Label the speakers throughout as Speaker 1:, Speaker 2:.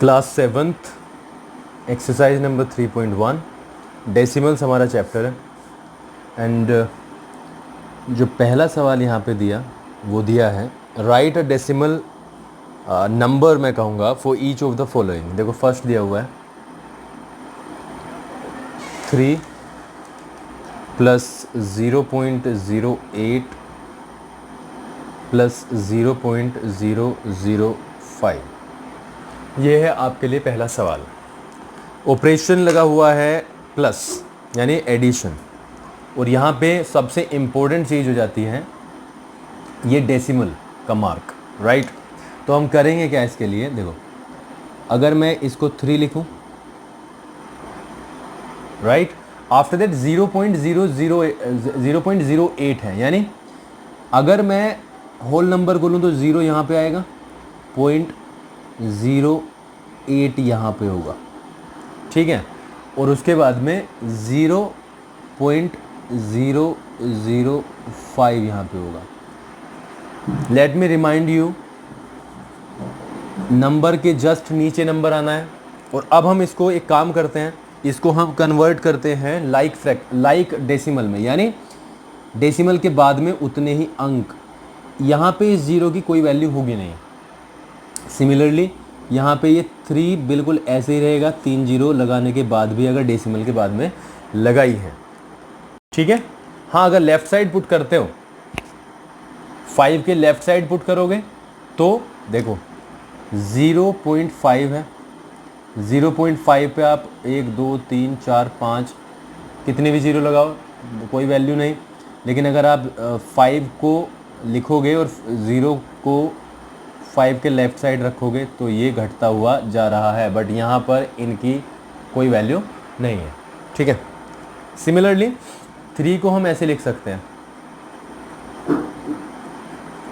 Speaker 1: Class 7th exercise number 3.1 decimals हमारा chapter है। And जो पहला सवाल यहाँ पे दिया वो दिया है राइट अ डेसिमल नंबर, मैं कहूँगा for each of the following. देखो फर्स्ट दिया हुआ है 3 प्लस 0.08 प्लस 0.005। ये है आपके लिए पहला सवाल। ऑपरेशन लगा हुआ है प्लस यानी एडिशन, और यहाँ पे सबसे इम्पोर्टेंट चीज़ हो जाती है ये डेसिमल का मार्क, राइट। तो हम करेंगे क्या इसके लिए, देखो अगर मैं इसको 3 लिखूं, राइट, आफ्टर दैट 0.08 है, यानी अगर मैं होल नंबर को लूँ तो 0 यहाँ पे आएगा, 0.08 यहाँ पे होगा, ठीक है, और उसके बाद में 0.005 यहाँ पे होगा। Let me remind you, number के जस्ट नीचे नंबर आना है। और अब हम इसको एक काम करते हैं, इसको हम कन्वर्ट करते हैं लाइक डेसिमल में, यानी डेसिमल के बाद में उतने ही अंक। यहाँ पे इस जीरो की कोई वैल्यू होगी नहीं। सिमिलरली यहाँ पे ये 3 बिल्कुल ऐसे ही रहेगा, 3 जीरो लगाने के बाद भी अगर डेसिमल के बाद में लगाई है, ठीक है। हाँ, अगर लेफ्ट साइड पुट करते हो, 5 के लेफ्ट साइड पुट करोगे तो देखो 0.5 है, 0.5 पे आप 1 2 3 4 5 कितने भी जीरो लगाओ कोई वैल्यू नहीं। लेकिन अगर आप 5 को लिखोगे और 0 को 5 के लेफ्ट साइड रखोगे तो ये घटता हुआ जा रहा है, बट यहाँ पर इनकी कोई वैल्यू नहीं है, ठीक है। सिमिलरली 3 को हम ऐसे लिख सकते हैं,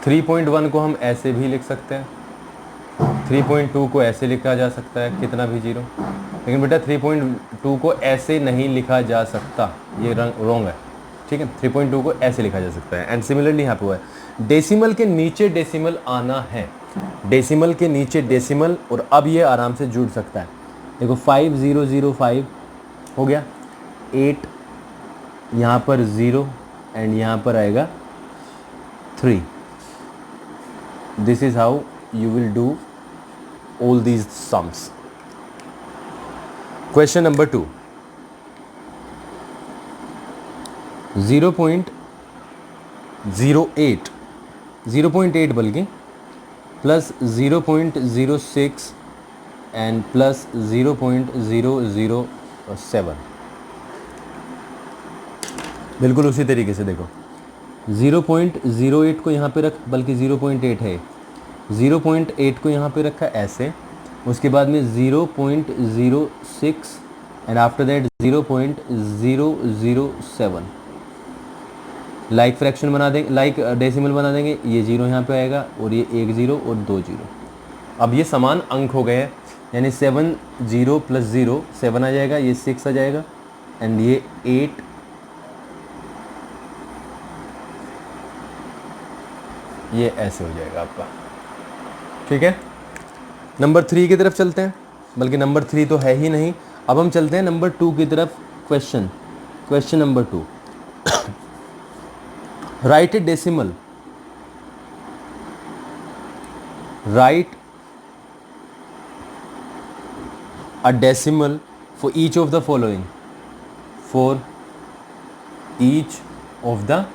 Speaker 1: 3.1 को हम ऐसे भी लिख सकते हैं, 3.2 को ऐसे लिखा जा सकता है, कितना भी जीरो। लेकिन बेटा 3.2 को ऐसे नहीं लिखा जा सकता, ये रॉन्ग है, ठीक है। 3.2 को ऐसे लिखा जा सकता है। एंड सिमिलरली यहाँ पे हुआ है डेसिमल के नीचे डेसिमल आना है, डेसिमल के नीचे डेसिमल, और अब ये आराम से जुड़ सकता है। देखो 5005 हो गया, 8 यहाँ पर 0 एंड यहाँ पर आएगा 3। This is how you will do all these sums. Question number 2, 0.08 बल्कि प्लस 0.06 एंड प्लस 0.007। बिल्कुल उसी तरीके से देखो 0.08 को यहाँ पे रख, बल्कि 0.8 है, 0.8 को यहाँ पे रखा ऐसे, उसके बाद में 0.06 and after that 0.007। Like fraction बना देंगे, लाइक डेसिमल बना देंगे, ये 0 यहाँ पे आएगा और ये 1 0 और 2 0। अब ये समान अंक हो गए हैं, यानी 7 0 प्लस 0 7 आ जाएगा, ये 6 आ जाएगा एंड ये 8, ये ऐसे हो जाएगा आपका, ठीक है। नंबर 3 की तरफ चलते हैं, बल्कि नंबर 3 तो है ही नहीं। अब हम चलते हैं नंबर 2 की तरफ। Question number 2, right decimal, right a decimal for each of the following, for each of the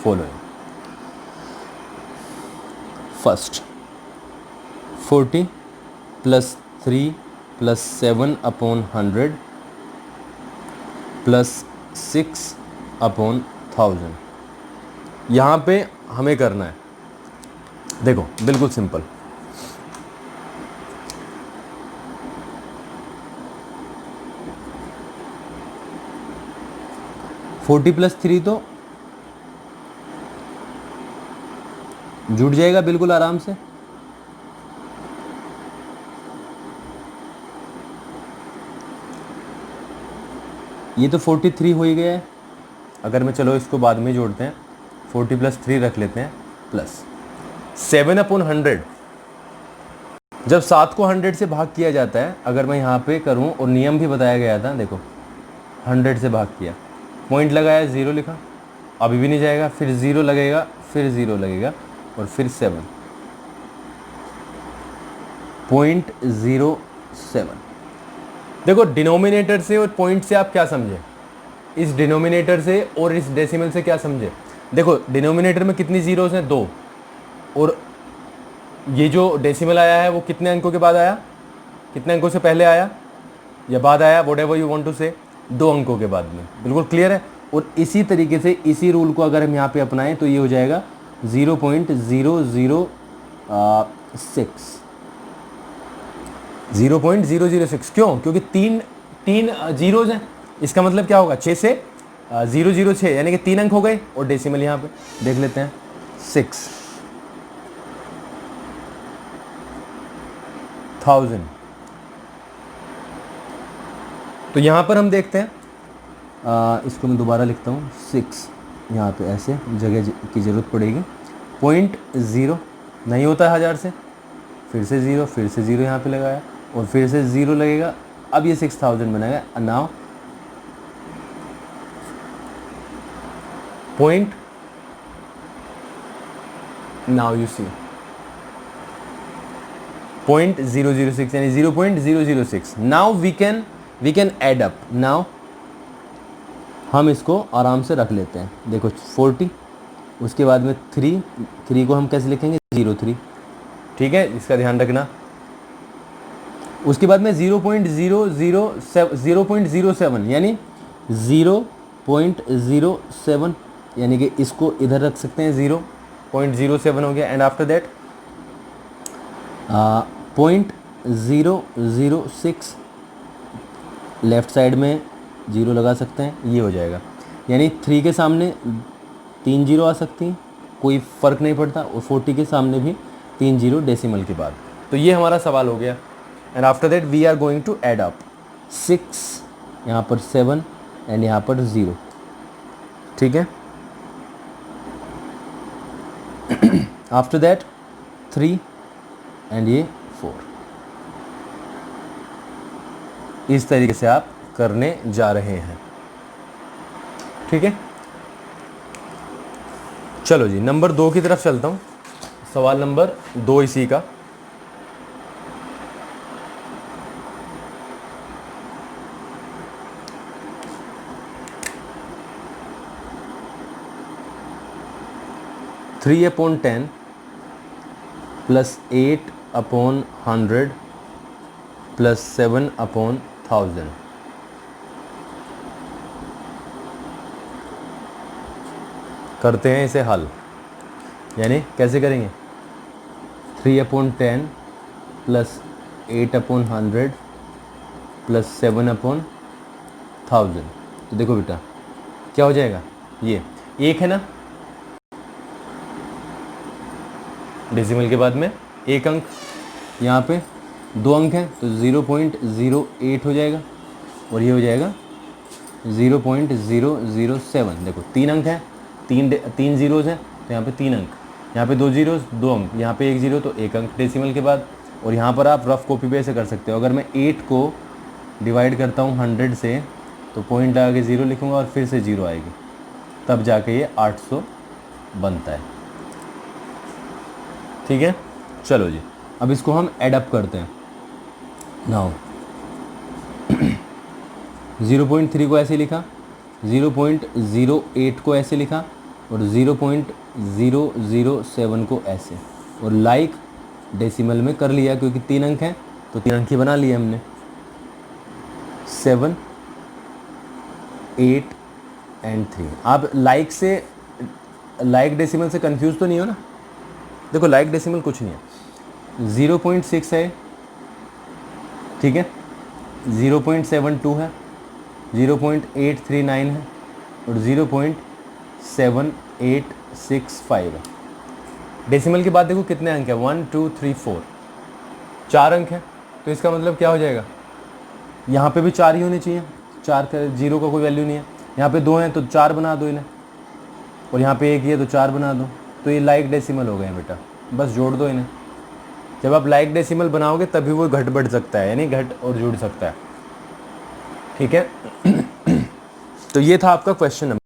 Speaker 1: following. First 40 plus 3 plus 7/100 plus 6/1000। यहाँ पे हमें करना है, देखो बिल्कुल सिंपल, फोर्टी प्लस 3 तो जुड़ जाएगा बिल्कुल आराम से। ये तो 43 हो ही गया है। अगर मैं, चलो इसको बाद में जोड़ते हैं, 40 प्लस 3 रख लेते हैं, प्लस 7/100 जब 7 को 100 से भाग किया जाता है, अगर मैं यहाँ पे करूँ और नियम भी बताया गया था, देखो 100 से भाग किया, पॉइंट लगाया, 0 लिखा, अभी भी नहीं जाएगा, फिर 0 लगेगा, फिर 0 लगेगा और फिर 7, 0.07। देखो डिनोमिनेटर से और पॉइंट से आप क्या समझे, इस डिनोमिनेटर से और इस डेसिमल से क्या समझे। देखो डिनोमिनेटर में कितनी जीरोस हैं, 2, और ये जो डेसिमल आया है वो कितने अंकों के बाद आया, कितने अंकों से पहले आया या बाद आया, whatever you want to say, 2 अंकों के बाद में। बिल्कुल क्लियर है। और इसी तरीके से इसी रूल को अगर हम यहाँ पे अपनाएं तो ये हो जाएगा 0.006। क्यों? क्योंकि तीन जीरोज हैं, इसका मतलब क्या होगा, 6 से 006 यानी कि 3 अंक हो गए, और डेसिमल यहाँ पे देख लेते हैं 6,000। तो यहाँ पर हम देखते हैं, इसको मैं दोबारा लिखता हूँ, 6 यहाँ पे ऐसे जगह की ज़रूरत पड़ेगी, 0.0 नहीं होता है 1000 से, फिर से 0, फिर से 0 यहाँ पे लगाया और फिर से 0 लगेगा, अब ये 6000 बनेगा। Now point, now you see 0.006 यानी 0.006। Now we can add up. Now हम इसको आराम से रख लेते हैं। देखो 40, उसके बाद में 3 को हम कैसे लिखेंगे, 03, ठीक है, इसका ध्यान रखना। उसके बाद में 0.007 यानी 0.07 यानी कि इसको इधर रख सकते हैं, 0.07 हो गया। And after that 0.006 left side में 0 लगा सकते हैं, ये हो जाएगा। यानी 3 के सामने 3 जीरो आ सकती हैं, कोई फ़र्क नहीं पड़ता, और 40 के सामने भी 3 जीरो डेसिमल के बाद। तो ये हमारा सवाल हो गया। And after that we are going to add up 6, यहाँ पर 7 एंड यहाँ पर 0, ठीक है। आफ्टर दैट 3 एंड ये 4। इस तरीके से आप करने जा रहे हैं, ठीक है। चलो जी, नंबर 2 की तरफ चलता हूँ। सवाल नंबर 2 इसी का। Three upon 10 plus 8 upon 100 plus 7 upon 1000। करते हैं इसे हल, यानी कैसे करेंगे, 3 upon 10 plus 8 upon 100 plus 7 upon 1000। तो देखो बेटा क्या हो जाएगा, ये 1 है ना, डेसिमल के बाद में 1 अंक, यहाँ पे 2 अंक हैं तो 0.08 हो जाएगा, और ये हो जाएगा 0.007। देखो 3 अंक हैं, 3 जीरोज़ हैं तो यहाँ पे 3 अंक, यहाँ पे 2 जीरोज़ 2 अंक, यहाँ पे 1 जीरो तो 1 अंक डेसिमल के बाद। और यहाँ पर आप रफ कॉपी पे से कर सकते हो। अगर मैं 8 को डिवाइड करता हूँ 100 से तो पॉइंट लगा के 0 लिखूँगा और फिर से 0 आएगी, तब जाके ये 800 बनता है, ठीक है। चलो जी, अब इसको हम ऐड अप करते हैं। नाउ 0.3 को ऐसे लिखा, 0.08 को ऐसे लिखा और 0.007 को ऐसे, और लाइक डेसिमल में कर लिया क्योंकि 3 अंक हैं तो 3 अंक ही बना लिए हमने। 7, 8 एंड 3। आप लाइक डेसिमल से कंफ्यूज तो नहीं हो ना। देखो लाइक डेसिमल कुछ नहीं है, 0.6 है, ठीक है, 0.72 है, 0.839 है और 0.7865 है। डेसिमल के बाद देखो कितने अंक है, 1 2 3 4, 4 अंक हैं। तो इसका मतलब क्या हो जाएगा, यहाँ पे भी 4 ही होने चाहिए, 4 का 0 का कोई वैल्यू नहीं है। यहाँ पे 2 हैं तो 4 बना दो इन्हें, और यहाँ पे 1 ही है तो 4 बना दो। तो ये लाइक डेसिमल हो गए हैं बेटा, बस जोड़ दो इन्हें। जब आप लाइक डेसिमल बनाओगे तभी वो घट बढ़ सकता है, यानी घट और जुड़ सकता है। ठीक है। तो ये था आपका क्वेश्चन नंबर